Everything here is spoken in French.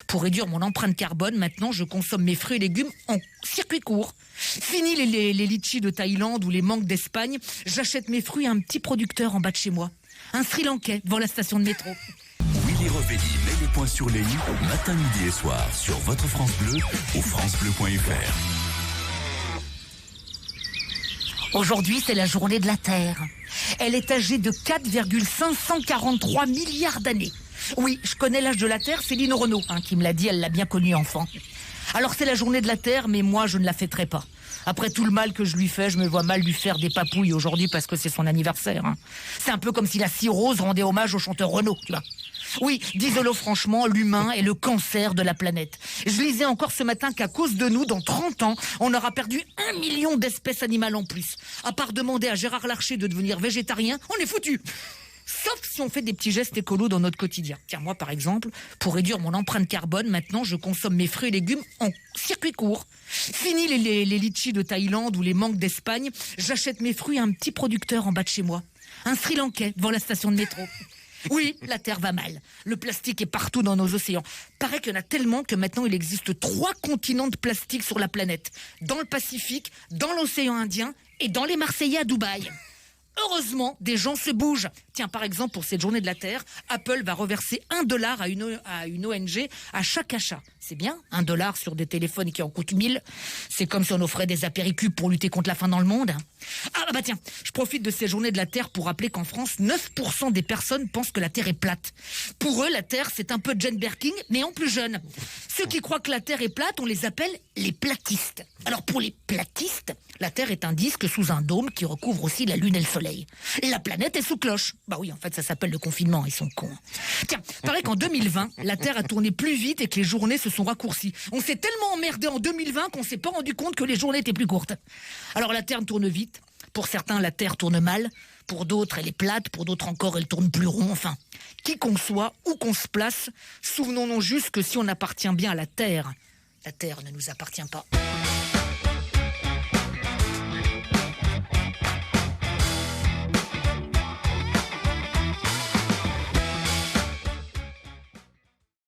Pour réduire mon empreinte carbone, maintenant, je consomme mes fruits et légumes en circuit court. Fini les litchis de Thaïlande ou les mangues d'Espagne. J'achète mes fruits à un petit producteur en bas de chez moi. Un Sri Lankais devant la station de métro. Willy Revelli met les points sur les i, matin, midi et soir sur votre France Bleu ou francebleu.fr. Aujourd'hui, c'est la journée de la Terre. Elle est âgée de 4,543 milliards d'années. Oui, je connais l'âge de la Terre, c'est Lino Renaud qui me l'a dit, elle l'a bien connu enfant. Alors c'est la journée de la Terre, mais moi je ne la fêterai pas. Après tout le mal que je lui fais, je me vois mal lui faire des papouilles aujourd'hui parce que c'est son anniversaire. C'est un peu comme si la cirrhose rendait hommage au chanteur Renaud, tu vois. Oui, disons-le franchement, l'humain est le cancer de la planète. Je lisais encore ce matin qu'à cause de nous, dans 30 ans, on aura perdu 1 million d'espèces animales en plus. À part demander à Gérard Larcher de devenir végétarien, on est foutu. Sauf si on fait des petits gestes écolos dans notre quotidien. Tiens, moi par exemple, pour réduire mon empreinte carbone, maintenant je consomme mes fruits et légumes en circuit court. Fini les litchis de Thaïlande ou les mangues d'Espagne. J'achète mes fruits à un petit producteur en bas de chez moi. Un Sri Lankais devant la station de métro. Oui, la Terre va mal. Le plastique est partout dans nos océans. Paraît qu'il y en a tellement que maintenant il existe 3 continents de plastique sur la planète. Dans le Pacifique, dans l'océan Indien et dans les Marseillais à Dubaï. Heureusement, des gens se bougent. Tiens, par exemple, pour cette journée de la Terre, Apple va reverser $1 à une ONG à chaque achat. C'est bien, $1 sur des téléphones qui en coûtent 1000. C'est comme si on offrait des apéricubes pour lutter contre la faim dans le monde. Ah bah tiens, je profite de ces journées de la Terre pour rappeler qu'en France, 9% des personnes pensent que la Terre est plate. Pour eux, la Terre, c'est un peu Jane Birkin, mais en plus jeune. Ceux qui croient que la Terre est plate, on les appelle les platistes. Alors pour les platistes, la Terre est un disque sous un dôme qui recouvre aussi la Lune et le Soleil. La planète est sous cloche. Bah oui, en fait, ça s'appelle le confinement, ils sont cons. Tiens, paraît qu'en 2020, la Terre a tourné plus vite et que les journées se sont raccourcies. On s'est tellement emmerdé en 2020 qu'on s'est pas rendu compte que les journées étaient plus courtes. Alors la Terre tourne vite. Pour certains, la Terre tourne mal. Pour d'autres, elle est plate. Pour d'autres encore, elle tourne plus rond. Enfin, qui qu'on soit, où qu'on se place, souvenons-nous juste que si on appartient bien à la Terre ne nous appartient pas.